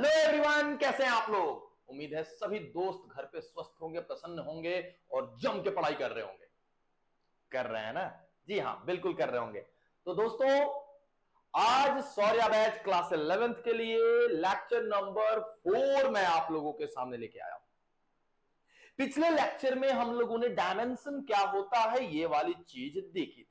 Hello everyone, कैसे हैं आप लोग। उम्मीद है सभी दोस्त घर पे स्वस्थ होंगे, प्रसन्न होंगे और जम के पढ़ाई कर रहे होंगे। कर रहे हैं ना? जी हाँ, बिल्कुल कर रहे होंगे। तो दोस्तों, आज सौर्या बैच क्लास 11th के लिए लेक्चर नंबर 4 मैं आप लोगों के सामने लेके आया हूं। पिछले लेक्चर में हम लोगों ने डायमेंशन क्या होता है ये वाली चीज देखी थी।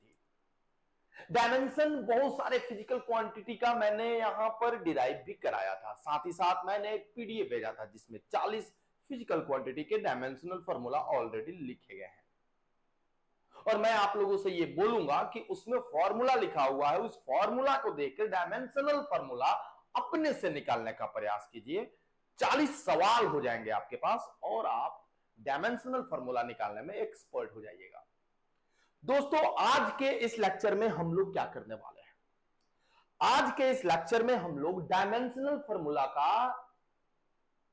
डायमेंशन बहुत सारे फिजिकल क्वांटिटी का मैंने यहां पर डिराइव भी कराया था। साथ ही साथ मैंने एक पीडीएफ भेजा था जिसमें 40 फिजिकल क्वांटिटी के डायमेंशनल फॉर्मूला ऑलरेडी लिखे गए हैं। और मैं आप लोगों से ये बोलूंगा कि उसमें फॉर्मूला लिखा हुआ है, उस फॉर्मूला को देखकर डायमेंशनल फॉर्मूला अपने से निकालने का प्रयास कीजिए। 40 सवाल हो जाएंगे आपके पास और आप डायमेंशनल फॉर्मूला निकालने में एक्सपर्ट हो जाइएगा। दोस्तों, आज के इस लेक्चर में हम लोग क्या करने वाले हैं? आज के इस लेक्चर में हम लोग डायमेंशनल फॉर्मूला का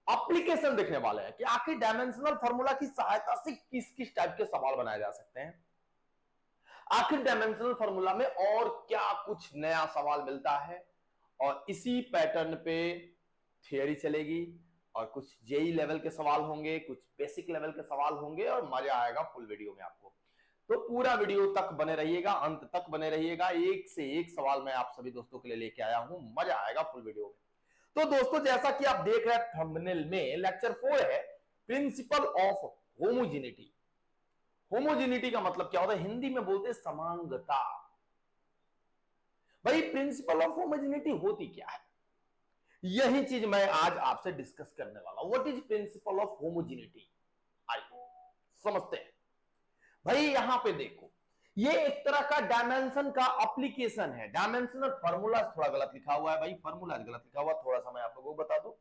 एप्लीकेशन देखने वाले हैं कि आखिर डायमेंशनल फॉर्मूला की सहायता से किस किस टाइप के सवाल बनाए जा सकते हैं। आखिर डायमेंशनल फॉर्मूला में और क्या कुछ नया सवाल मिलता है, और इसी पैटर्न पे थियरी चलेगी और कुछ जेई लेवल के सवाल होंगे, कुछ बेसिक लेवल के सवाल होंगे और मजा आएगा फुल वीडियो में आपको। तो पूरा वीडियो तक बने रहिएगा, अंत तक बने रहिएगा। एक से एक सवाल मैं आप सभी दोस्तों के लिए लेके आया हूं, मजा आएगा फुल वीडियो में। तो दोस्तों, जैसा कि आप देख रहे हैं थंबनेल में, लेक्चर 4 है प्रिंसिपल ऑफ होमोजेनिटी। होमोजेनिटी का मतलब क्या होता है? हिंदी में बोलते हैं समांगता। भाई, प्रिंसिपल ऑफ होमोजेनिटी होती क्या है? यही चीज मैं आज आपसे डिस्कस करने वाला हूं। What is principle of homogeneity? आइए समझते हैं। भाई यहां पे देखो, ये एक तरह का डायमेंशन का एप्लीकेशन है। डायमेंशनल फार्मूला थोड़ा गलत लिखा हुआ है भाई, फार्मूला गलत लिखा हुआ, थोड़ा सा मैं आप लोगों को बता दूं।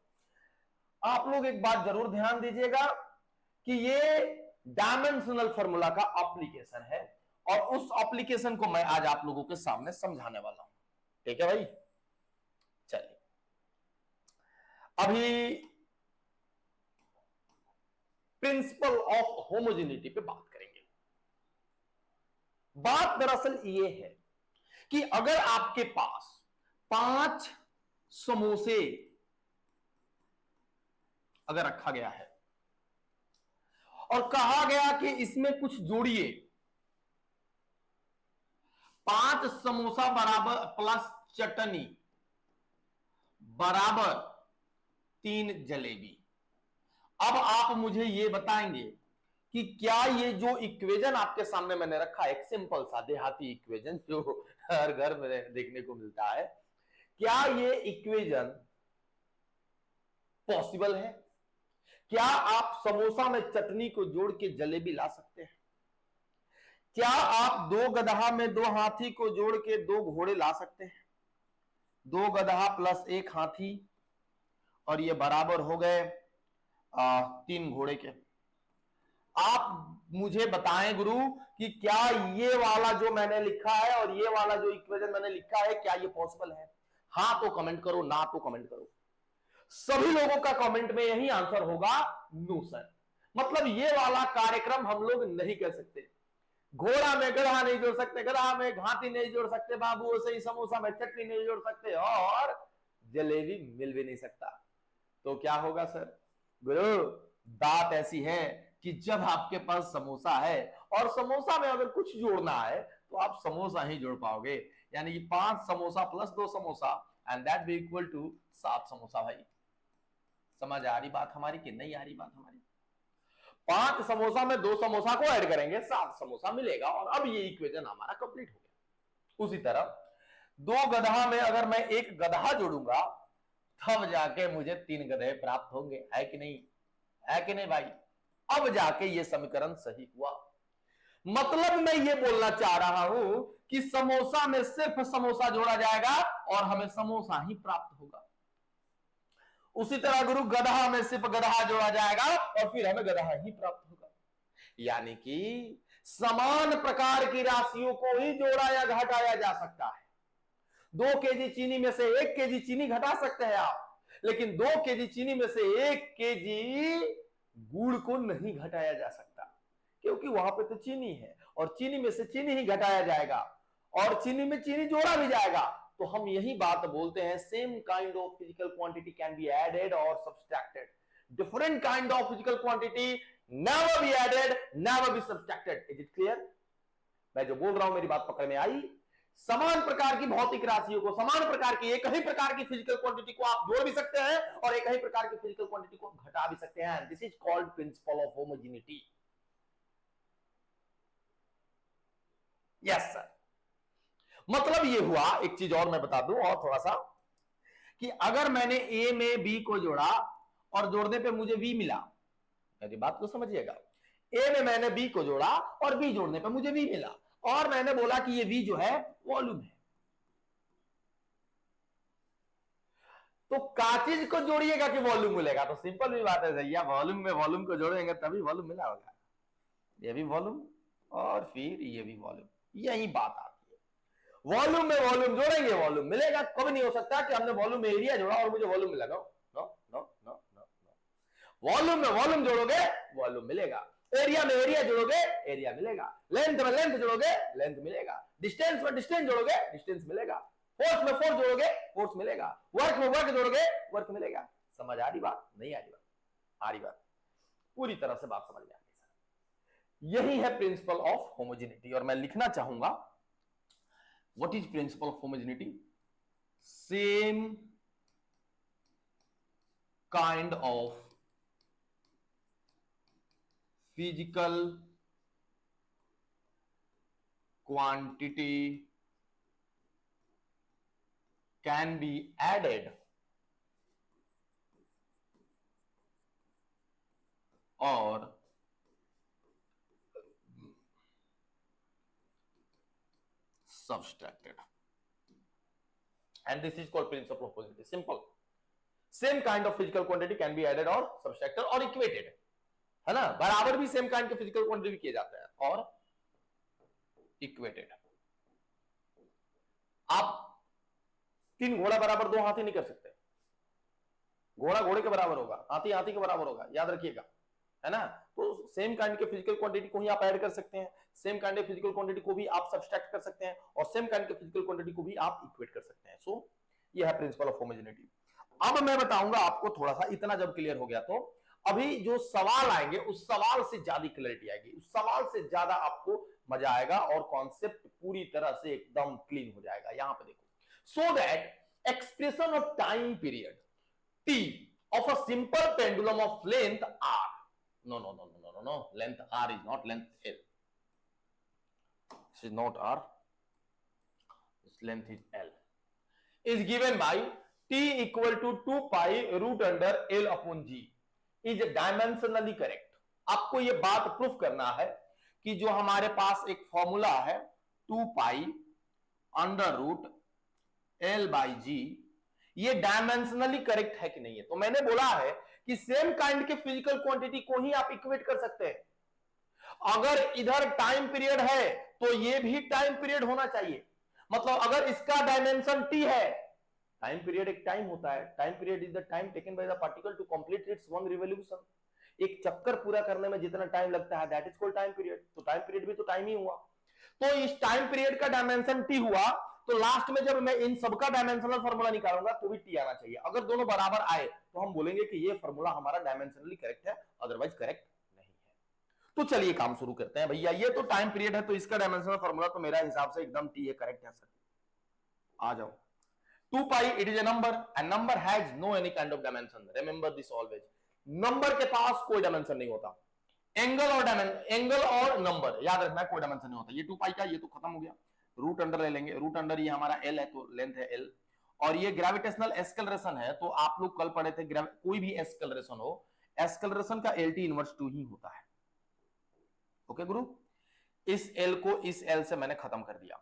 आप लोग एक बात जरूर ध्यान दीजिएगा कि ये डायमेंशनल फार्मूला का एप्लीकेशन है और उस एप्लीकेशन को मैं आज आप लोगों के सामने समझाने वाला हूं। ठीक है भाई, चलिए अभी प्रिंसिपल ऑफ होमोजेनिटी पे बात करेंगे। बात दरअसल ये है कि अगर आपके पास 5 समोसे अगर रखा गया है और कहा गया कि इसमें कुछ जोड़िए, 5 समोसा बराबर प्लस चटनी बराबर 3 जलेबी। अब आप मुझे यह बताएंगे कि क्या ये जो इक्वेशन आपके सामने मैंने रखा है, एक सिंपल सा देहाती इक्वेशन जो हर घर में देखने को मिलता है, क्या ये इक्वेशन पॉसिबल है? क्या आप समोसा में चटनी को जोड़ के जलेबी ला सकते हैं? क्या आप 2 गधा में 2 हाथी को जोड़ के 2 घोड़े ला सकते हैं? 2 गधा प्लस 1 हाथी और ये बराबर हो गए 3 घोड़े के। आप मुझे बताएं गुरु कि क्या ये वाला जो मैंने लिखा है और ये वाला जो इक्वेशन मैंने लिखा है, क्या ये पॉसिबल है? हां तो कमेंट करो, ना तो कमेंट करो। सभी लोगों का कमेंट में यही आंसर होगा, नो सर। मतलब ये वाला कार्यक्रम हम लोग नहीं कर सकते। घोड़ा में गधा नहीं जोड़ सकते, गधा में घाटी नहीं जोड़ सकते, बाबू से ही समोसा में चटनी नहीं जोड़ सकते और जलेबी मिल भी नहीं सकता। तो क्या होगा सर? गुरु, बात ऐसी है कि जब आपके पास समोसा है और समोसा में अगर कुछ जोड़ना है तो आप समोसा ही जोड़ पाओगे। यानी कि 5 samosa plus 2 samosa and that be equal to 7 samosa. भाई समझ आ रही बात हमारी कि नहीं आ रही बात हमारी? 5 समोसा में 2 समोसा को ऐड करेंगे, 7 समोसा मिलेगा और अब ये इक्वेशन हमारा कंप्लीट हो गया। उसी तरह 2 गधा में अगर मैं 1 गधा जोड़ूंगा तब जाके मुझे 3 गधे प्राप्त होंगे। है कि नहीं? है कि नहीं भाई? अब जाके ये समीकरण सही हुआ। मतलब मैं ये बोलना चाह रहा हूं कि समोसा में सिर्फ समोसा जोड़ा जाएगा और हमें समोसा ही प्राप्त होगा। उसी तरह गुरु, गधा में सिर्फ गधा जोड़ा जाएगा और फिर हमें गधा ही प्राप्त होगा। यानी कि समान प्रकार की राशियों को ही जोड़ा या घटाया जा सकता है। 2 केजी चीनी में से 1 केजी चीनी घटा सकते हैं आप, लेकिन 2 केजी चीनी में से 1 केजी गुड़ को नहीं घटाया जा सकता, क्योंकि वहां पे तो चीनी है और चीनी में से चीनी ही घटाया जाएगा और चीनी में चीनी जोड़ा भी जाएगा। तो हम यही बात बोलते हैं, same kind of physical quantity can be added और subtracted, different kind of physical quantity never be added, never be subtracted. Is it clear? मैं जो बोल रहा हूं मेरी बात पकड़ में आई? समान प्रकार की भौतिक राशियों को, समान प्रकार की एक ही प्रकार की फिजिकल क्वांटिटी को आप जोड़ भी सकते हैं और एक ही प्रकार की फिजिकल क्वांटिटी को घटा भी सकते हैं। This is called principle of homogeneity. Yes sir. मतलब ये हुआ, एक चीज और मैं बता दूं और थोड़ा सा, कि अगर मैंने ए में बी को जोड़ा और जोड़ने पे मुझे वी मिला, मेरी बात को समझिएगा, ए में मैंने बी को जोड़ा और बी जोड़ने पे मुझे वी मिला, और मैंने बोला कि ये वी जो है वॉल्यूम है, तो का चीज को जोड़िएगा कि वॉल्यूम मिलेगा? तो सिंपल भी बात है भैया, वॉल्यूम में वॉल्यूम को जोड़ेंगे तभी वॉल्यूम मिला होगा। ये भी वॉल्यूम और फिर ये भी वॉल्यूम, यही बात आती है। वॉल्यूम में वॉल्यूम जोड़ेंगे वॉल्यूम मिलेगा। कभी नहीं हो सकता कि हमने वॉल्यूम में एरिया जोड़ा और मुझे वॉल्यूम मिला। No no no no no no. Volume में वॉल्यूम जोड़ोगे वॉल्यूम मिलेगा, एरिया में एरिया जोड़ोगे एरिया मिलेगा, लेंथ में लेंथ जोड़ोगे लेंथ मिलेगा, डिस्टेंस में डिस्टेंस जोड़ोगे डिस्टेंस मिलेगा, फोर्स में फोर्स जोड़ोगे फोर्स मिलेगा, वर्क में वर्क जोड़ोगे वर्क मिलेगा। समझ आ रही बात? नहीं आ रही बात? आ रही बात? पूरी तरह से बात समझ में आ गई। यही है प्रिंसिपल ऑफ होमोजेनिटी। और मैं लिखना चाहूंगा, what is principle of homogeneity? Same kind of physical quantity can be added or subtracted, and this is called principle of homogeneity. Simple. Same kind of physical quantity can be added or subtracted or equated, है ना? बराबर भी same kind के physical quantity भी किए जाते हैं और इक्वेटेड। आप 3 घोड़ा बराबर 2 हाथी नहीं कर सकते। घोड़ा घोड़े के बराबर होगा, हाथी हाथी के बराबर होगा, याद रखिएगा, है ना? तो सेम काइंड के फिजिकल क्वांटिटी को ही आप ऐड कर सकते हैं, सेम काइंड के फिजिकल क्वांटिटी को भी आप सब्सट्रैक्ट कर सकते हैं और सेम काइंड के फिजिकल क्वांटिटी को भी आप इक्वेट कर सकते हैं। सो ये है प्रिंसिपल ऑफ होमोजेनिटी। अब मैं बताऊंगा आपको थोड़ा सा, इतना जब क्लियर हो गया तो अभी जो सवाल आएंगे उस सवाल से ज्यादा क्लैरिटी आएगी, उस सवाल से ज्यादा आपको मजा आएगा और कॉन्सेप्ट पूरी तरह से एकदम क्लीन हो जाएगा। यहां पे देखो, so that expression of time period t of a simple pendulum of length r, no, length r is not length l, this is not r, this length is l, is given by t equal to 2 pi root under l upon g is dimensionally correct। आपको ये बात proof करना है कि जो हमारे पास एक formula है 2 pi under root l by g, ये डायमेंशनली करेक्ट है कि नहीं है। तो मैंने बोला है कि सेम काइंड के फिजिकल क्वांटिटी को ही आप इक्वेट कर सकते हैं। अगर इधर टाइम पीरियड है तो ये भी टाइम पीरियड होना चाहिए। मतलब अगर इसका डायमेंशन t है, टाइम पीरियड एक टाइम होता है, time period is the time taken by the particle to complete its one revolution. एक चक्कर पूरा करने में जितना टाइम लगता है that is called time period. तो टाइम पीरियड भी तो टाइम ही हुआ। तो इस टाइम पीरियड का डायमेंशन t हुआ, तो लास्ट में जब मैं इन सबका डायमेंशनल फार्मूला निकालूंगा तो भी t आना चाहिए। अगर दोनों बराबर आए तो हम बोलेंगे कि ये फार्मूला हमारा डायमेंशनली करेक्ट है, अदरवाइज करेक्ट नहीं है। तो चलिए काम शुरू करते हैं। भैया ये तो टाइम पीरियड है तो इसका डायमेंशनल फार्मूला तो मेरा हिसाब से एकदम t है, करेक्ट है सर। आ जाओ, 2 pi it is a number and number has no any kind of dimension, remember this always। Number के पास कोई डायमेंशन नहीं होता। एंगल और नंबर याद रखना, कोई डायमेंशन नहीं होता। ये 2 पाई का ये तो खत्म हो गया, रूट अंडर ले लेंगे, रूट अंडर ये हमारा एल है तो लेंथ है एल, और ये ग्रेविटेशनल एस्केलरेशन है। तो आप लोग कल पढ़े थे कोई भी एस्केलरेशन हो, एस्केलरेशन का एल टी इनवर्स 2 ही होता है। ओके गुरु, इस एल को इस एल से मैंने खत्म कर दिया।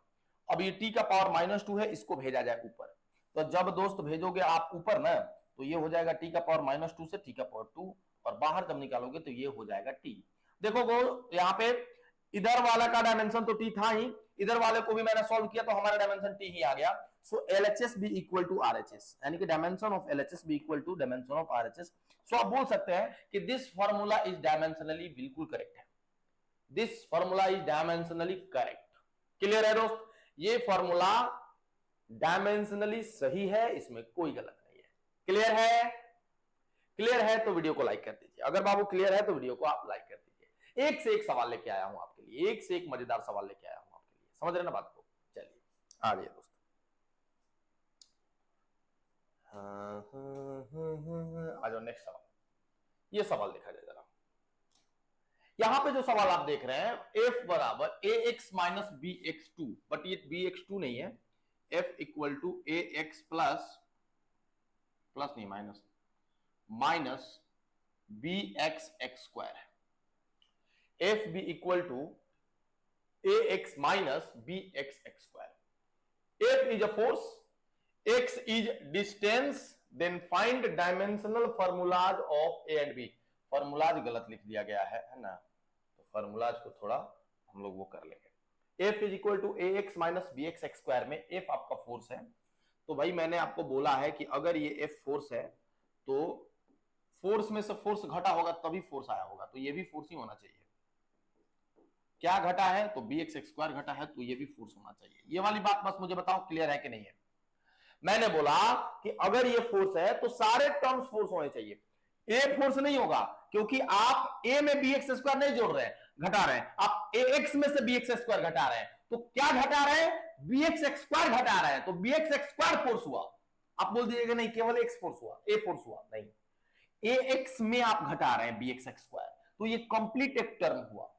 अब ये टी का पावर -2 है, इसको भेजा जाए ऊपर। तो जब दोस्त भेजोगे आप ऊपर ना तो ये हो जाएगा टी का पावर -2 से टी का पावर 2, और बाहर जब निकालोगे तो ये हो जाएगा टी। देखो गो, यहाँ पे इधर वाला का डायमेंशन तो टी था ही, इधर वाले को भी मैंने सॉल्व किया तो हमारा डायमेंशन टी ही आ गया। सो LHS भी इक्वल टू RHS, यानी कि डायमेंशन ऑफ LHS भी equal to dimension of RHS। So आप बोल सकते हैं कि दिस फार्मूला इज डायमेंशनली बिल्कुल करेक्ट है, this formula is dimensionally correct. Clear है दोस्त? ये फार्मूला डायमेंशनली सही है, इसमें कोई गलत नहीं है। क्लियर है? क्लियर है तो वीडियो को लाइक कर दीजिए। अगर बाबू क्लियर है तो वीडियो को आप लाइक कर दीजिए। एक से एक सवाल लेके आया हूं आपके लिए, एक से एक मजेदार सवाल लेके आया हूं आपके लिए। समझ रहे ना बात को? चलिए आ जाइए दोस्तों। आ जाओ नेक्स्ट सवाल। ये सवाल देखा जाए जरा। यहां पे जो सवाल आप देख रहे हैं, f बराबर ax minus B x two, but ये बी एक्स टू नहीं है, f equal to A x plus नहीं minus B x x square है। F b equal to A x minus B x x square. F is a force, x is distance, then find dimensional formulas of a and b. Formulas गलत लिख दिया गया है ना, तो formulas को थोड़ा हम लोग वो कर लेंगे। F is equal to A x minus B x x square में एफ आपका फोर्स है। तो भाई मैंने आपको बोला है कि अगर ये एफ फोर्स है तो फोर्स में से फोर्स घटा होगा तभी फोर्स आया होगा, तो ये भी फोर्स ही होना चाहिए। क्या घटा है? तो बी एक्स एक्स स्क्वायर घटा है, तो ये भी फोर्स होना चाहिए। ये वाली बात बस मुझे बताओ क्लियर है कि नहीं है? मैंने बोला कि अगर ये फोर्स है तो सारे टर्म्स फोर्स होने चाहिए। ए फोर्स नहीं होगा क्योंकि आप ए में बी एक्स स्क्वायर नहीं जोड़ रहे हैं, घटा रहे हैं। आप ए एक्स में से बी एक्स स्क्वायर घटा रहे हैं, तो क्या घटा रहे हैं? बी एक्स एक्स स्क्वायर घटा रहे हैं, तो B x x square force हुआ। आप बोल दीजिएगा नहीं केवल एक्स फोर्स हुआ, ए फोर्स हुआ, नहीं, ए एक्स में आप घटा रहे हैं बी एक्स एक्स स्क्वायर, तो ये कंप्लीट एक टर्म हुआ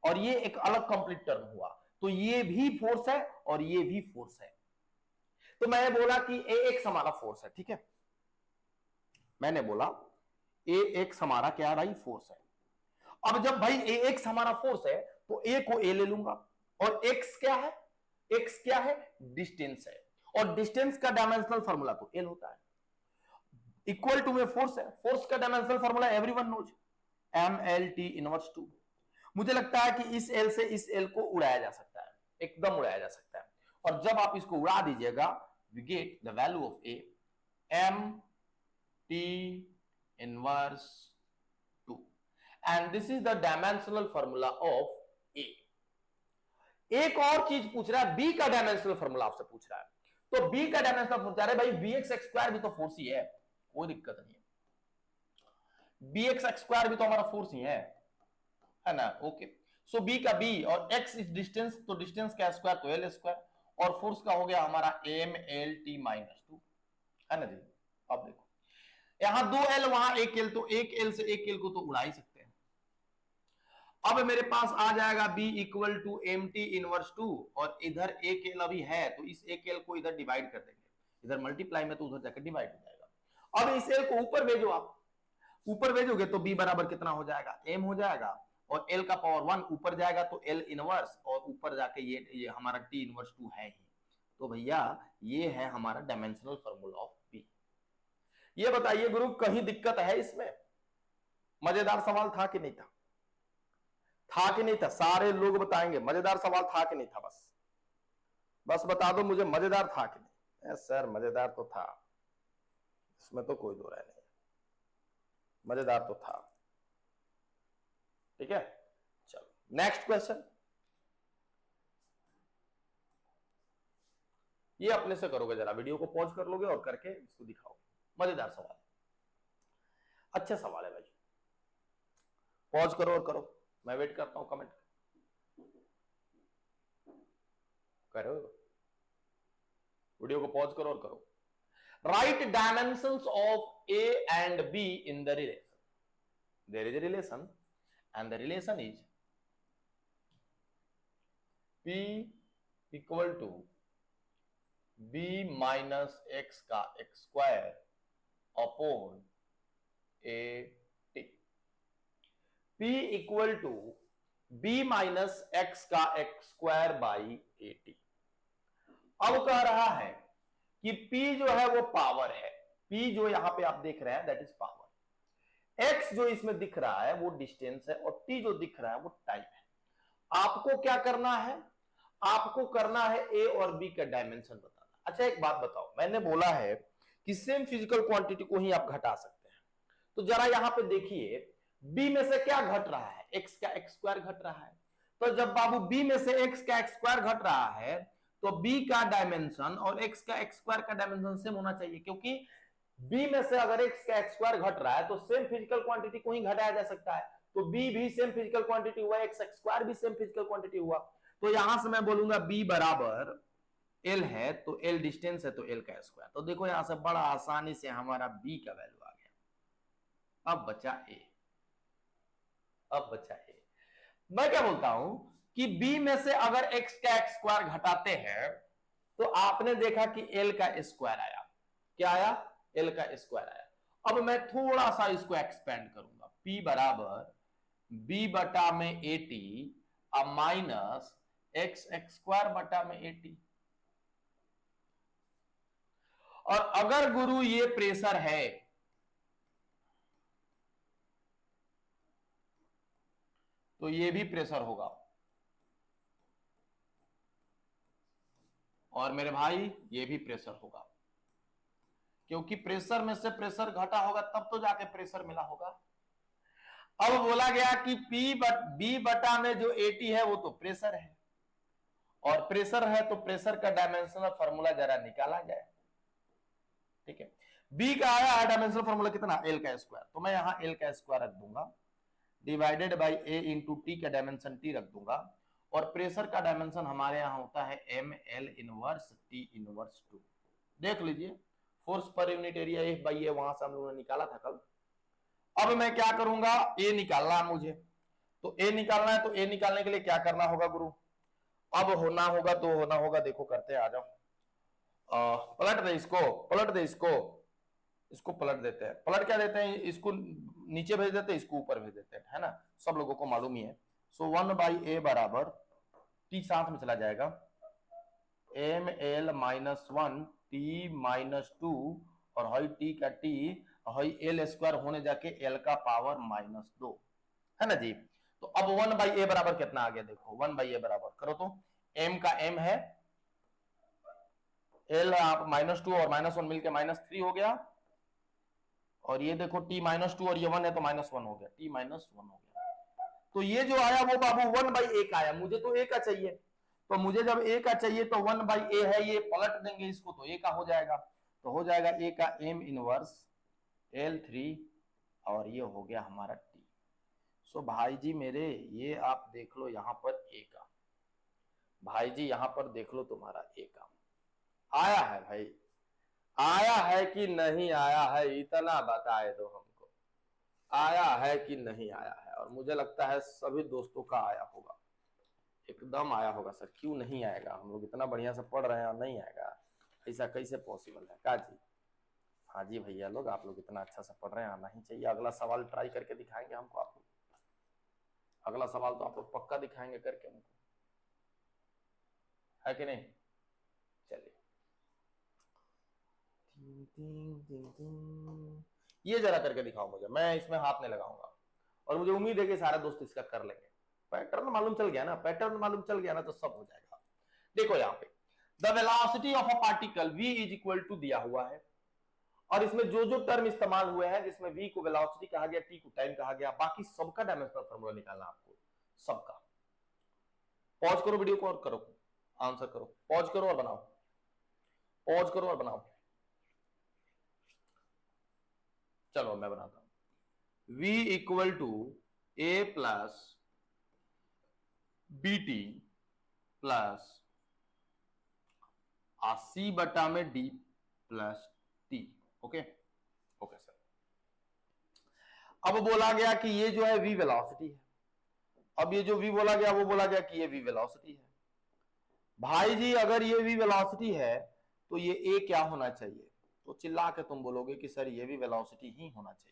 और ये एक अलग कंप्लीट टर्म हुआ, तो ये भी फोर्स है और ये भी फोर्स है। तो मैंने बोला कि ए एक्स हमारा फोर्स है, ठीक है। मैंने बोला ए एक्स हमारा क्या है भाई? फोर्स है। अब जब भाई ए एक्स हमारा फोर्स है तो ए को ए ले लूंगा, और एक्स क्या है? एक्स क्या है? डिस्टेंस है, और डिस्टेंस का डायमेंशनल फार्मूला तो एल होता है। इक्वल टू में फोर्स है, फोर्स का dimensional formula everyone knows, M L T inverse two. मुझे लगता है कि इस एल से इस एल को उड़ाया जा सकता है, एकदम उड़ाया जा सकता है। और जब आप इसको उड़ा दीजिएगा, we get the value of a M T inverse two, and this is the dimensional formula of a. एक और चीज पूछ रहा है, बी का डायमेंशनल फार्मूला आपसे पूछ रहा है, तो बी का डायमेंशनल पूछ रहा है भाई, बी एक्स एक्स स्क्वायर भी तो फोर्स ही है, कोई दिक्कत नहीं है। बी एक्स एक्स स्क्वायर भी तो हमारा फोर्स ही है ना? ओके, सो बी का बी और एक्स इज डिस्टेंस, तो डिस्टेंस का स्क्वायर तो एल स्क्वायर, और फोर्स का हो गया हमारा M L T minus two, है ना जी? अब देखो यहां दो एल, वहां एक एल, तो एक एल से एक एल को तो उड़ा ही सकते हैं। अब मेरे पास आ जाएगा b equal to M T inverse two, और इधर एक एल अभी है तो इस एक एल को इधर डिवाइड कर देंगे, इधर मल्टीप्लाई में तो उधर जाकर डिवाइड हो जाएगा। अब इस एल को ऊपर भेजो, आप ऊपर भेजोगे तो b बराबर कितना हो जाएगा? m हो जाएगा, और l का पावर 1 ऊपर जाएगा तो l इनवर्स, और ऊपर जाके ये हमारा t इनवर्स 2 है ही। तो भैया ये है हमारा डायमेंशनल फार्मूला ऑफ b। ये बताइए गुरु कहीं दिक्कत है इसमें? मजेदार सवाल था कि नहीं था? था कि नहीं था? सारे लोग बताएंगे मजेदार सवाल था कि नहीं था? बस बता दो मुझे, मजेदार था कि नहीं? सर मजेदार तो था, इसमें तो कोई दो राय नहीं, मजेदार तो था। ठीक है, चलो नेक्स्ट क्वेश्चन। ये अपने से करोगे, जरा वीडियो को पॉज कर लोगे और करके इसको दिखाओगे। मजेदार सवाल, अच्छा सवाल है भाई। पॉज करो और करो, मैं वेट करता हूं कमेंट करो, वीडियो को पॉज करो और करो। Write dimensions of a and b in the relation. There is a relation and the relation is p equal to b minus x का x square upon a t. p equal to b minus x का x square by a t. अब कह रहा है कि p जो है वो पावर है, p जो यहां पे आप देख रहे हैं दैट इज पावर, x जो इसमें दिख रहा है वो डिस्टेंस है, और t जो दिख रहा है वो टाइम है। आपको क्या करना है? आपको करना है a और b का डायमेंशन बताना। अच्छा एक बात बताओ, मैंने बोला है कि सेम फिजिकल क्वांटिटी को ही आप घटा सकते हैं, तो जरा यहां पे देखिए b में से क्या घट रहा है? x का एक्स स्क्वायर घट रहा है। तो जब बाबू b में से x का एक्स स्क्वायर घट रहा है तो b का डायमेंशन और x का x स्क्वायर का डायमेंशन सेम होना चाहिए, क्योंकि b में से अगर x का x स्क्वायर घट रहा है तो सेम फिजिकल क्वांटिटी को ही घटाया जा सकता है, तो b भी सेम फिजिकल क्वांटिटी हुआ, x स्क्वायर भी सेम फिजिकल क्वांटिटी हुआ। तो यहां से मैं बोलूंगा b बराबर l है, तो l डिस्टेंस है तो l का स्क्वायर। तो देखो यहां से बड़ा आसानी से हमारा b का वैल्यू आ गया। अब बचा a। मैं क्या बोलता हूं कि b में से अगर x का x स्क्वायर घटाते हैं तो आपने देखा कि l का स्क्वायर आया। क्या आया? l का स्क्वायर आया। अब मैं थोड़ा सा इसको एक्सपेंड करूंगा, p बराबर b बटा में 80 अब माइनस x स्क्वायर बटा में 80। और अगर गुरु ये प्रेशर है तो ये भी प्रेशर होगा, और मेरे भाई ये भी प्रेशर होगा, क्योंकि प्रेशर में से प्रेशर घटा होगा तब तो जाके प्रेशर मिला होगा। अब बोला गया कि बी बटा में जो 80 है वो तो प्रेशर है, और प्रेशर है तो प्रेशर का डायमेंशनल फॉर्मूला जरा निकाला जाए। ठीक है, बी का आया है डायमेंशनल फॉर्मूला कितना? एल का स्क्वायर। तो मैं यहां एल का स्क्वायर रख दूंगा, divided by A into T का डायमेंशन टी रख दूंगा, और प्रेशर का डायमेंशन हमारे यहां होता है M L inverse T inverse 2। देख लीजिए, फोर्स पर unit area F by A वहां से हम लोगों ने निकाला था कल। अब मैं क्या करूंगा, ए निकालना है मुझे, तो ए निकालना है, तो ए निकालने के लिए क्या करना होगा गुरु? अब होना होगा, देखो करते हैं, आ जाओ। पलट दे इसको पलट देते हैं। पलट क्या देते हैं? इसको नीचे भेज देते हैं, इसको ऊपर भेज देते हैं, है ना, सब लोगों को मालूम ही है। सो 1 बाई ए बराबर टी साथ में चला जाएगा, M L minus 1 T minus 2, और हाई टी का टी, हाई एल स्क्वायर होने जाके एल का पावर माइनस 2, है ना जी। तो अब 1 बाई ए बराबर कितना आ गया? देखो 1 बाई ए बराबर करो तो m का m है, l आप -2 और -1 मिलकर -3 हो गया, और ये देखो t -2 और ये 1 है तो -1 हो गया, t -1 हो गया। तो ये जो आया वो बाबू 1 बाई ए का आया, मुझे तो a का चाहिए, तो मुझे जब a का चाहिए तो 1 बाई ए है, ये पलट देंगे इसको तो a का हो जाएगा, तो हो जाएगा a का m इनवर्स L3, और ये हो गया हमारा t। सो भाई जी मेरे, ये आप देख लो यहां पर a का, भाई जी यहां पर देख लो तुम्हारा a का आया है भाई, आया है कि नहीं आया है, इतना बताए दो हमको, आया है कि नहीं आया है। और मुझे लगता है सभी दोस्तों का आया होगा, एकदम आया होगा सर, क्यों नहीं आएगा? हम लोग इतना बढ़िया से पढ़ रहे हैं और नहीं आएगा, ऐसा कैसे पॉसिबल है का जी? हाँ जी भैया लोग, आप लोग इतना अच्छा से पढ़ रहे हैं, आना ही चाहिए। अगला सवाल ट्राई करके दिखाएंगे हमको आप लोग, अगला सवाल तो आप लोग पक्का दिखाएंगे करके हमको, है कि नहीं? चलिए, ये जरा करके दिखाओ मुझे, मैं इसमें हाथ नहीं लगाऊंगा, और मुझे उम्मीद है कि सारे दोस्त इसका कर लेंगे। पैटर्न मालूम चल गया ना, पैटर्न मालूम चल गया ना, तो सब हो जाएगा। देखो यहाँ पे the velocity of a particle v is equal to दिया हुआ है, और इसमें जो जो टर्म इस्तेमाल हुए हैं, जिसमें v को वेलोसिटी कहा गया, t को टाइम कहा गया, बाकी सबका डायमेंशनल फॉर्मूला निकालना आपको, सबका। पॉज करो वीडियो को और करो आंसर करो, पॉज करो और बनाओ, पॉज करो और बनाओ। चलो मैं बनाता हूं, v equal to a plus B T plus c बटा में d प्लस t। Okay okay sir. अब बोला गया कि ये जो है v वेलोसिटी है, अब ये जो v बोला गया वो बोला गया कि ये v वेलोसिटी है। भाई जी अगर ये v वेलोसिटी है तो ये a क्या होना चाहिए? तो चिल्ला के तुम बोलोगे कि सर ये भी वेलोसिटी ही होना चाहिए।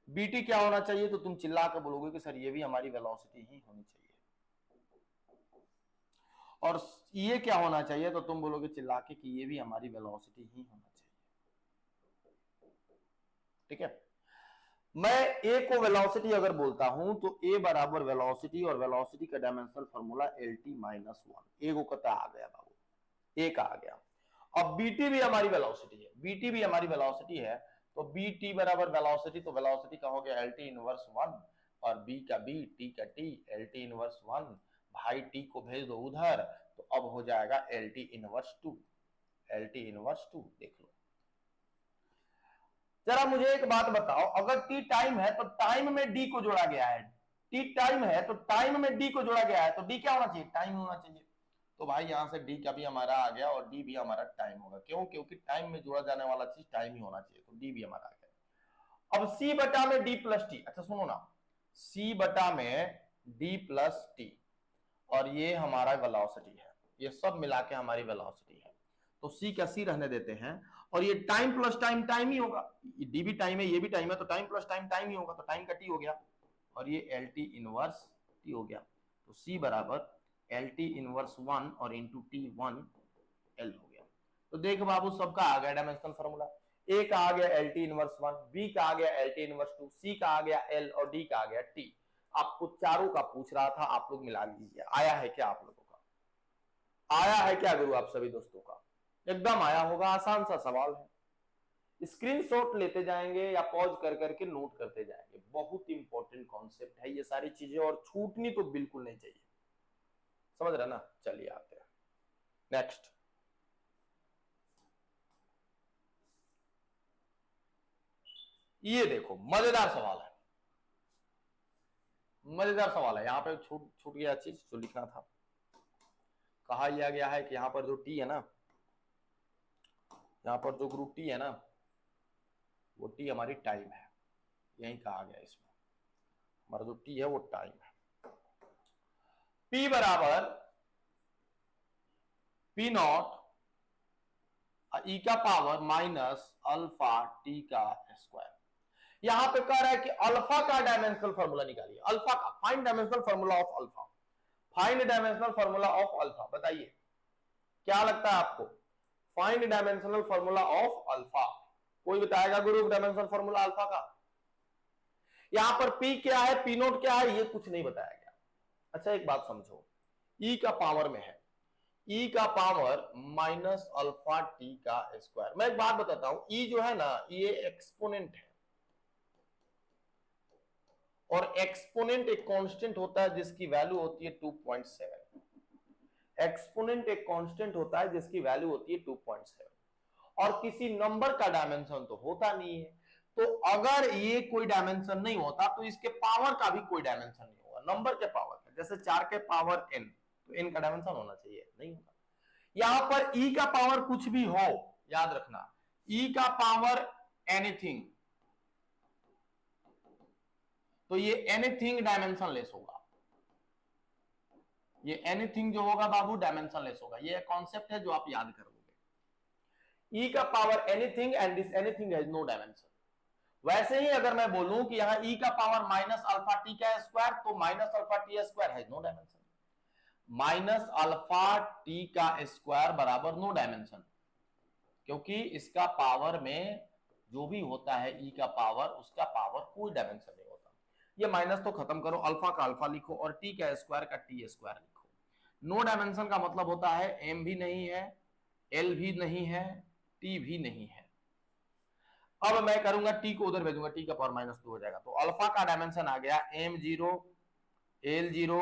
बीटी क्या होना चाहिए? तो तुम चिल्ला के बोलोगे कि सर ये भी हमारी वेलोसिटी ही होनी चाहिए। और ये क्या होना चाहिए? तो तुम बोलोगे चिल्ला के कि ये भी हमारी वेलोसिटी ही होना चाहिए। ठीक है, मैं a को वेलोसिटी अगर बोलता हूं तो a बराबर वेलोसिटी, और वेलोसिटी का dimensional formula LT minus 1। a को कता आ गया बाबू, a का आ गया। अब बीटी भी हमारी वेलोसिटी है, बीटी भी हमारी वेलोसिटी है, तो बीटी बराबर वेलोसिटी, तो वेलोसिटी का हो गया LT इनवर्स 1, और b का b, t का t, LT इनवर्स 1। भाई t को भेज दो उधर, तो अब हो जाएगा L T inverse 2, L T inverse 2। देख लो जरा मुझे एक बात बताओ, अगर टी टाइम है तो टाइम में डी को जोड़ा गया है, टी टाइम है तो टाइम में डी को जोड़ा गया है, तो डी क्या होना चाहिए, टाइम होना चाहिए। तो भाई यहां से डी का भी हमारा आ गया और डी भी हमारा टाइम होगा, क्यों, क्योंकि टाइम में जोड़ा जाने वाला चीज टाइम ही होना चाहिए, तो डी भी हमारा आ गया। अब सी बटा में डी प्लस टी, अच्छा सुनो ना, सी बटा में डी प्लस टी, और ये हमारा वेलोसिटी है, ये सब मिला के हमारी वेलोसिटी है, तो सी का सी रहने देते हैं, और ये टाइम प्लस टाइम टाइम ही होगा, डी भी टाइम है ये भी टाइम है, तो टाइम प्लस टाइम टाइम ही होगा, तो टाइम का टी हो गया, और ये एल टी इनवर्स टी हो गया, तो सी बराबर एल टी इनवर्स 1 और इंटू टी 1 एल हो गया। तो देख बाबू सबका आ गया डायमेंशनल फॉर्मूला, ए का आ गया एल टी इनवर्स 1, बी का आ गया एल टी इनवर्स 2, सी का आ गया एल, और डी का आ गया टी। आपको चारों का पूछ रहा था, आप लोग मिला लीजिए। आया है क्या आप लोगों का, आया है क्या गुरु आप सभी दोस्तों का, एकदम आया होगा, आसान सा सवाल है। स्क्रीनशॉट लेते जाएंगे या पॉज कर करके नोट करते जाएंगे, बहुत इंपॉर्टेंट कॉन्सेप्ट है ये सारी चीजें, और छूटनी तो बिल्कुल नहीं चाहिए, समझ रहे ना। चलिए आते हैं नेक्स्ट। ये देखो मजेदार सवाल है, मजेदार सवाल है, यहां पे छूट छूट गया चीज जो लिखना था। कहा यह गया है कि यहां पर जो टी है ना, यहां पर जो ग्रुप टी है ना, वो टी हमारी टाइम है, यही कहा गया इसमें, हमारा जो टी है वो टाइम है। P बराबर P नॉट ई का पावर माइनस अल्फा टी का स्क्वायर। यहां पे कह रहा है कि अल्फा का डायमेंशनल फॉर्मूला निकालिए, अल्फा का, find dimensional formula of alpha, find dimensional formula of alpha. बताइए क्या लगता है आपको, find dimensional formula of alpha, कोई बताएगा गुरु डायमेंशनल फॉर्मूला अल्फा का। यहां पर P क्या है, P नोट क्या है, ये कुछ नहीं बताया गया। अच्छा एक बात समझो, E का पावर में है, E का पावर माइनस अल्फा टी का स्क्वायर। मैं एक बात बताता हूं, E जो है ना ये एक्सपोनेंट है, और एक्सपोनेंट एक कांस्टेंट होता है जिसकी वैल्यू होती है 2.7, एक्सपोनेंट एक कांस्टेंट होता है जिसकी वैल्यू होती है 2.7, और किसी नंबर का डायमेंशन तो होता नहीं है, तो अगर ये कोई डायमेंशन नहीं होता तो इसके पावर का भी कोई डायमेंशन नहीं होगा, नंबर के पावर का, जैसे 4 के पावर n, तो n का डायमेंशन होना चाहिए, नहीं होगा। यहां पर e का पावर कुछ भी हो, याद रखना, e का पावर एनीथिंग, तो ये एनीथिंग डायमेंशन लेस होगा, ये एनीथिंग जो होगा बाबू डायमेंशन लेस होगा, ये कॉन्सेप्ट है जो आप याद करोगे। e का power anything and this anything has no dimension. वैसे ही अगर मैं बोलूं कि यहां e का पावर माइनस अल्फा टी का स्क्वायर, तो minus alpha T square has no dimension, minus alpha T का स्क्वायर बराबर नो डायमेंशन, क्योंकि इसका पावर में जो भी होता है e का पावर, उसका पावर कोई डायमेंशन नहीं होता। ये माइनस तो खत्म करो, अल्फा का अल्फा लिखो और t का स्क्वायर का टी स्क्वायर लिखो। नो डायमेंशन का मतलब होता है m भी नहीं है, l भी नहीं है, t भी नहीं है। अब मैं करूंगा t को उधर भेजूंगा, t का पावर -2 हो जाएगा, तो अल्फा का डायमेंशन आ गया m0 l0,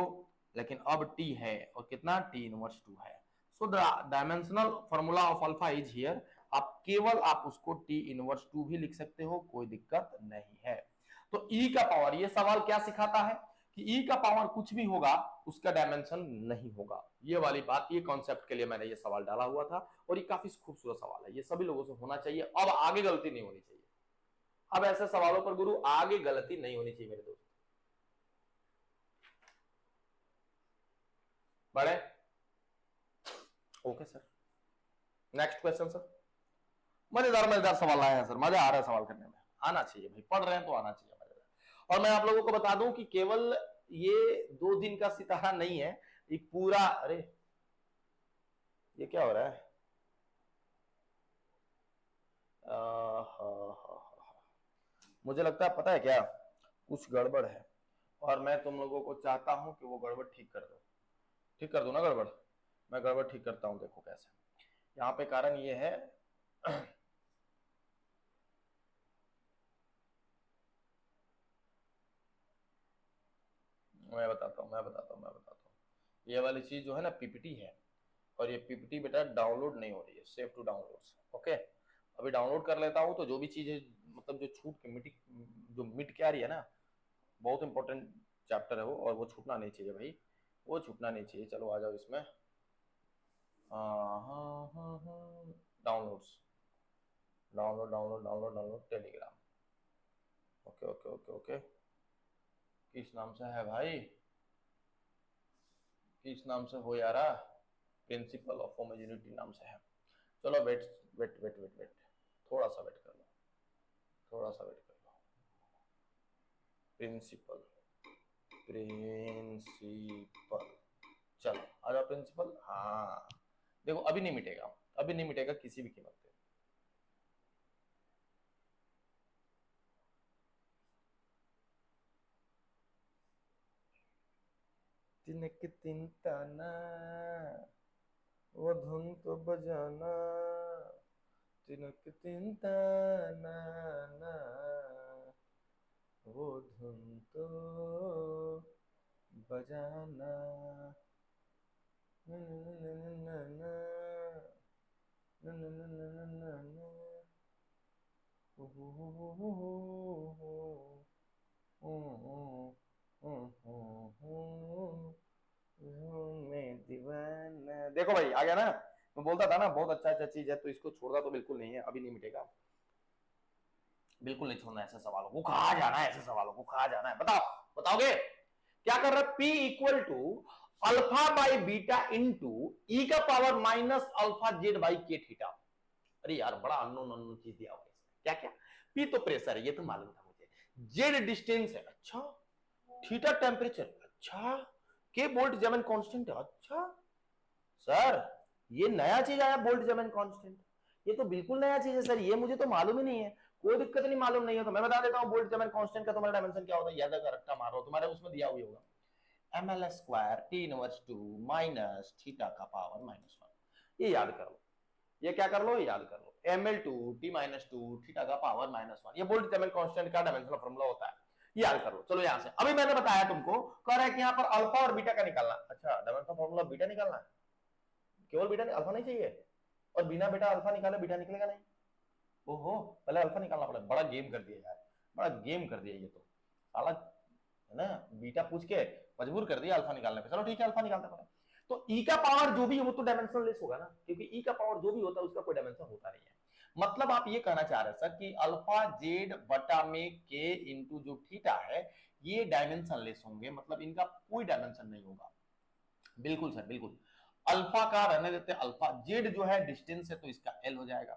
लेकिन अब t है और कितना, t इनवर्स 2 है। So the dimensional formula of alpha is here. आप केवल आप उसको t इनवर्स 2 भी लिख सकते हो, कोई दिक्कत नहीं है। तो e का पावर, ये सवाल क्या सिखाता है कि e का पावर कुछ भी होगा उसका डायमेंशन नहीं होगा, ये वाली बात, ये कॉन्सेप्ट के लिए मैंने ये सवाल डाला हुआ था, और ये काफी खूबसूरत सवाल है, ये सभी लोगों से होना चाहिए, अब आगे गलती नहीं होनी चाहिए, अब ऐसे सवालों पर गुरु आगे गलती नहीं होनी चाहिए मेरे दोस्त। बड़े okay sir, next question sir. मजेदार मजेदार सवाल आए हैं सर, मजा आ रहा है सवाल करने में, आना चाहिए भाई, पढ़ रहे हैं तो आना चाहिए मजेदार। और मैं आप लोगों को बता दूं कि केवल ये 2 दिन का सितारा नहीं है, ये पूरा, अरे ये क्या हो रहा है, मुझे लगता है पता है क्या, कुछ गड़बड़ है, और मैं तुम लोगों को चाहता हूं कि वो गड़बड़ ठीक कर दो, ठीक कर दो ना गड़बड़, मैं गड़बड़ ठीक करता हूं, देखो कैसे। यहाँ पे कारण ये है मैं बताता हूँ, ये वाली चीज जो है ना पीपीटी है, और ये पीपीटी बेटा डाउनलोड नहीं हो रही है, सेव टू डाउनलोड। ओके, अभी डाउनलोड कर लेता हूँ, तो जो भी चीजें मतलब जो छूट के मिट के आ रही है ना, बहुत इंपॉर्टेंट चैप्टर है वो, और वो छूटना नहीं चाहिए भाई, वो छूटना नहीं चाहिए। चलो आ जाओ इसमें, downloads, download download download download Telegram. Okay okay okay okay, किस नाम से है भाई, किस नाम से हो यारा, प्रिंसिपल ऑफ होमोजेनिटी नाम से है। चलो wait wait wait wait wait, थोड़ा सा वेट कर लो, थोड़ा सा वेट कर लो। प्रिंसिपल, प्रिंसिपल, चलो आ जाओ प्रिंसिपल। हाँ देखो, अभी नहीं मिटेगा, अभी नहीं मिटेगा किसी भी कीमत पे। तिनक तिनताना, वो धुन तो बजाना, तिनक तिनताना ना, वो धुन तो बजाना, ना ना ना ना ना ना ना ना ना ना ना ना, ओ हो हो हो हो हो, ओ ओ ओ ओ मैं दीवाना। देखो भाई आ गया ना, मैं बोलता था ना बहुत अच्छा अच्छा चीज है, तो इसको छोड़ना तो बिल्कुल नहीं है, अभी नहीं मिटेगा, बिल्कुल नहीं छोड़ना ऐसे सवालों को, कहा जाना है ऐसे सवालों को, कहा जाना है, बताओ, बताओगे क्या कर रहा है। P equal to alpha by beta into e का power minus alpha z by k theta. अरे यार बड़ा अननोन अननोन चीज दिया हुआ है इसमें, क्या क्या, P तो प्रेशर है, ये तो मालूम था मुझे, जेड डिस्टेंस है, अच्छा, थीटा टेम्परेचर, अच्छा, के बोल्ट जेमन कांस्टेंट है, अच्छा सर ये नया चीज आया बोल्ट जेमन कांस्टेंट, ये तो बिल्कुल नया चीज है सर, ये मुझे तो मालूम ही नहीं है। कोई दिक्कत नहीं, मालूम नहीं है तो मैं बता देता हूँ, बोल्ट जेमन कांस्टेंट का तुम्हारा डायमेंशन क्या होता है, याद कर रखा मारो, तुम्हारे उसमें दिया हुआ होगा, ml square T inverse 2 minus theta का पावर -1, ये याद कर लो, ये क्या कर लो, ये याद कर लो, ml2 t माइनस 2 थीटा का पावर -1, ये बोल्ट जेमन कांस्टेंट का डायमेंशनल फार्मूला होता है, याद कर लो। चलो यहां से अभी मैंने बताया तुमको, कह रहा है कि यहाँ पर अल्फा और बीटा का निकालना, अच्छा डायमेंशनल फार्मूला बीटा निकालना है, केवल बीटा अल्फा नहीं चाहिए, और बिना बेटा अल्फा निकाले बीटा निकलेगा नहीं, ओहो पहले अल्फा निकालना पड़ेगा, बड़ा गेम कर दिया यार, बड़ा गेम कर दिया ये तो साला, है ना, बीटा पूछ के मजबूर कर दिया अल्फा निकालने पे। चलो ठीक है अल्फा निकालते पड़े, तो ई का पावर जो भी हो तो डायमेंशन लेस होगा ना, क्योंकि ई का पावर जो भी होता है उसका कोई डायमेंशन होता नहीं है। मतलब आप ये कहना चाह रहे हैं सर कि अल्फा जेड बटा में के इंटू जो थीटा है ये डायमेंशन लेस होंगे, मतलब इनका कोई डायमेंशन नहीं होगा, बिल्कुल सर बिल्कुल। अल्फा का रहने देते, अल्फा जेड जो है डिस्टेंस है तो इसका एल हो जाएगा,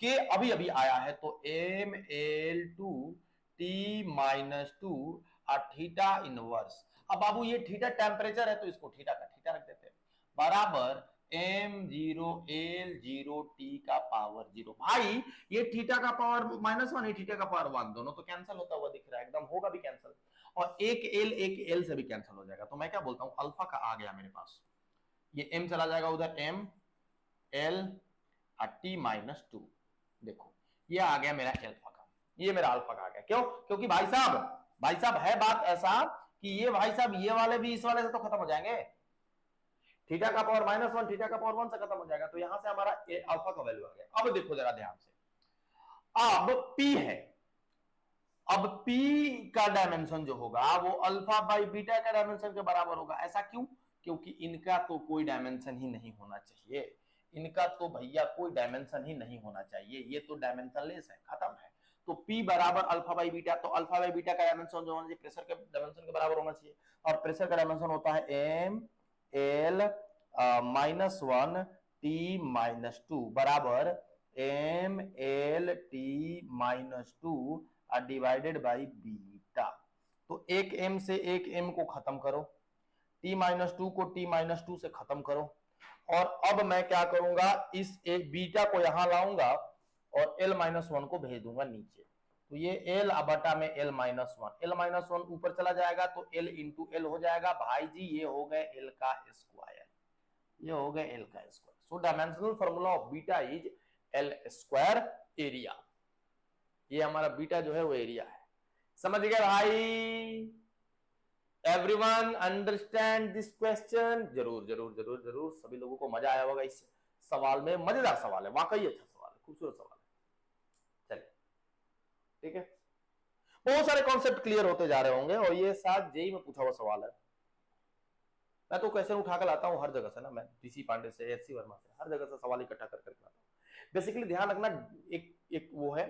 के अभी अभी आया है तो M L two T minus two और थीटा इनवर्स। अब बाबू ये थीटा टेम्परेचर है तो इसको थीटा का थीटा रख देते हैं, बराबर M zero L zero T का पावर 0। भाई ये थीटा का पावर -1 है, थीटा का पावर 1, दोनों तो कैंसिल होता हुआ दिख रहा है, एकदम होगा भी कैंसिल, और एक एल से भी कैंसिल हो जाएगा, तो मैं क्या बोलता हूं अल्फा का आ गया मेरे पास, ये m चला जाएगा उधर, m l और t माइनस 2, देखो ये आ गया मेरा अल्फा का, ये मेरा अल्फा का आ गया, क्यों, क्योंकि भाई साहब है बात ऐसा कि ये भाई साहब ये वाले भी इस वाले से तो खत्म हो जाएंगे, थीटा का पावर -1 थीटा का पावर 1 से खत्म हो जाएगा, तो यहां से हमारा अल्फा का वैल्यू आ गया। अब देखो जरा ध्यान से, अब p है, अब p का डायमेंशन जो होगा वो अल्फा बाई बीटा का डायमेंशन के बराबर होगा, ऐसा क्यों, क्योंकि इनका तो कोई डायमेंशन ही नहीं होना चाहिए, इनका तो भैया कोई डायमेंशन ही नहीं होना चाहिए, ये तो डायमेंशनलेस है, खत्म है। तो P बराबर अल्फा बाई बीटा, तो अल्फा बाई बीटा का डायमेंशन जो होना चाहिए प्रेशर के डायमेंशन के बराबर होना चाहिए, और प्रेशर का डायमेंशन होता है एम एल -1 टी -2 बराबर M L T -2 divided by beta. तो एक m से एक m को खत्म करो, t-2 को t-2 से खत्म करो, और अब मैं क्या करूंगा, इस एक बीटा को यहां लाऊंगा और l-1 को भेज दूंगा नीचे, तो ये l बटा में l-1 ऊपर चला जाएगा तो l इंटू l हो जाएगा, भाई जी ये हो गए l का स्क्वायर, ये हो गए l का square. So dimensional formula of beta is l square area, ये हमारा बीटा जो है वो एरिया है, समझ गए भाई। Everyone understand this question? जरूर जरूर जरूर जरूर, सभी लोगों को मजा आया होगा इस सवाल में। मजेदार सवाल है, वाकई अच्छा सवाल है, खूबसूरत सवाल है। चलिए ठीक है, बहुत सारे कॉन्सेप्ट क्लियर होते जा रहे होंगे, और ये शायद जेई में पूछा हुआ सवाल है। मैं तो क्वेश्चन उठा कर लाता हूँ हर जगह से ना, मैं डीसी पांडे से, एचसी वर्मा से, हर जगह से सवाल इकट्ठा कर करके लाता हूँ। बेसिकली ध्यान रखना, एक एक वो है,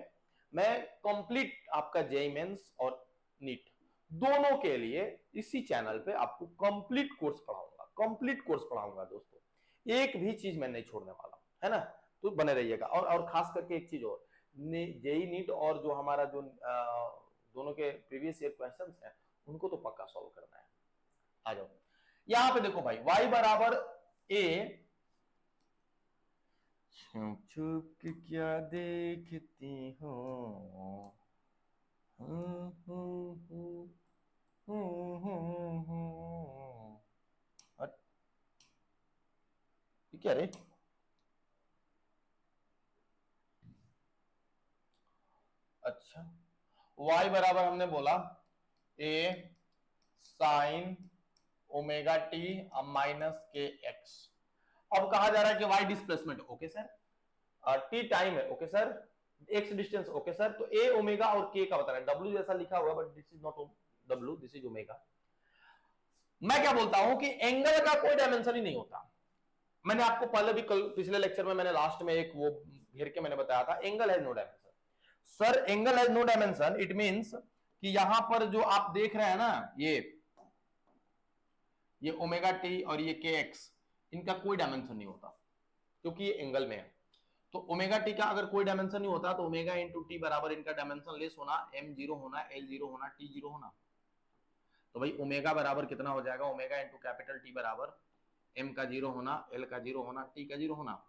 मैं कंप्लीट आपका जेई मेंस और नीट दोनों के लिए इसी चैनल पे आपको कंप्लीट कोर्स पढ़ाऊंगा, कंप्लीट कोर्स पढ़ाऊंगा दोस्तों, एक भी चीज मैं नहीं छोड़ने वाला, है ना। तो बने रहिएगा। और खास करके एक चीज और, जेई नीट और जो हमारा जो दोनों के प्रीवियस ईयर क्वेश्चंस हैं, उनको तो पक्का सॉल्व करना है। आ जाओ, यहां पे देखो भाई, y बराबर a, छुप छुप के क्या देखती हो, क्या रे, अच्छा y बराबर हमने बोला a sine omega t minus k x. अब कहा जा रहा है कि y displacement, okay sir, t time है, okay sir, x distance, okay sir. तो ए ओमेगा और के का बता रहा है, डब्ल्यू जैसा लिखा हुआ, but this is not W, this is omega. मैं क्या बोलता हूं कि एंगल का कोई डायमेंशन ही नहीं होता। मैंने आपको पहले भी कल पिछले लेक्चर में मैंने लास्ट में एक वो घेर के मैंने बताया था, angle has no dimension. Sir angle has no dimension, it means कि यहां पर जो आप देख रहे हैं ना, ये ओमेगा टी और ये के एक्स, इनका कोई डायमेंशन नहीं होता, क्योंकि ये एंगल में है। तो ओमेगा टी का अगर कोई डायमेंशन नहीं होता, तो ओमेगा इंटू टी बराबर इनका डायमेंशन लेस होना, एम जीरो होना, एल जीरो होना, टी जीरो होना। तो भाई ओमेगा बराबर कितना हो जाएगा, ओमेगा इंटू कैपिटल टी बराबर एम का जीरो होना, एल का जीरो होना, टी का जीरो होना।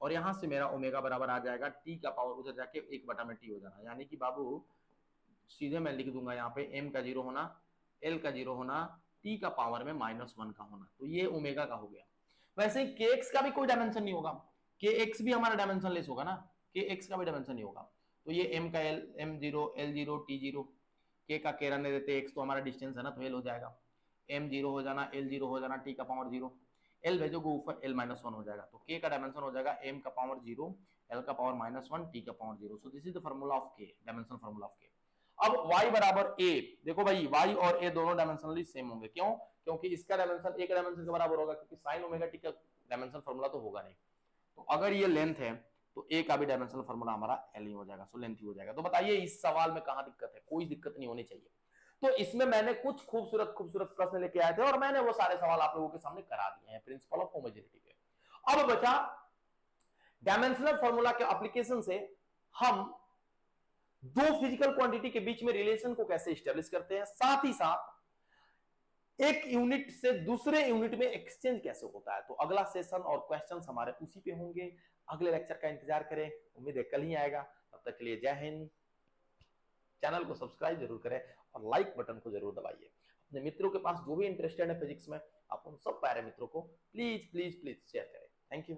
और यहां से मेरा ओमेगा बराबर आ जाएगा टी का पावर उधर जाके एक बटा में टी हो जाना, यानी कि बाबू सीधे मैं लिख दूंगा यहाँ पे एम का जीरो होना, एल का जीरो होना, टी का पावर में -1 का होना। तो ये ओमेगा का हो गया। वैसे ही के एक्स का भी कोई डायमेंशन नहीं होगा, के एक्स भी हमारा डायमेंशन लेस होगा ना, के एक्स का भी डायमेंशन नहीं होगा। तो ये एम का L, M zero, L zero, T zero, के का के रहने देते, एक्स तो हमारा डिस्टेंस है ना, तो एल हो जाएगा, एम जीरो हो जाना, एल जीरो हो जाना, टी का पावर जीरो, एल भेजोगे ऊपर, एल -1 हो जाएगा। तो के का डायमेंशन हो जाएगा एम का पावर जीरो, एल का पावर -1, टी का power zero. So this is the formula of के, डायमेंशन फार्मूला ऑफ के। अब y बराबर a, देखो भाई y और a दोनों डायमेंशनली सेम होंगे, क्यों? क्योंकि इसका डायमेंशन एक डायमेंशन के बराबर होगा, क्योंकि साइन ओमेगा टी का डायमेंशन फार्मूला तो होगा नहीं। तो अगर ये लेंथ है, तो a का भी डायमेंशनल फार्मूला हमारा l ही हो जाएगा, सो लेंथ ही हो जाएगा। तो बताइए इस सवाल में कहां दिक्कत है? कोई दिक्कत नहीं होनी चाहिए। तो इसमें मैंने कुछ खूबसूरत खूबसूरत प्रश्न लेके आए थे, और मैंने वो सारे सवाल आप लोगों के सामने करा दिए हैं प्रिंसिपल ऑफ होमोजेनिटी पे। अब बचा डायमेंशनल फार्मूला के एप्लीकेशन से हम दो फिजिकल क्वांटिटी के बीच में रिलेशन को कैसे स्टैब्लिश करते हैं, साथ ही साथ एक यूनिट से दूसरे यूनिट में एक्सचेंज कैसे होता है। तो अगला सेशन और क्वेश्चंस हमारे उसी पे होंगे। अगले लेक्चर का इंतजार करें, उम्मीद है कल ही आएगा। तब तक के लिए जय हिंद। चैनल को सब्सक्राइब जरूर करें और लाइक बटन को जरूर दबाइए। अपने मित्रों के पास जो भी इंटरेस्टेड है फिजिक्स में, आप उन सब प्यारे मित्रों को प्लीज प्लीज प्लीज शेयर करें। Thank you.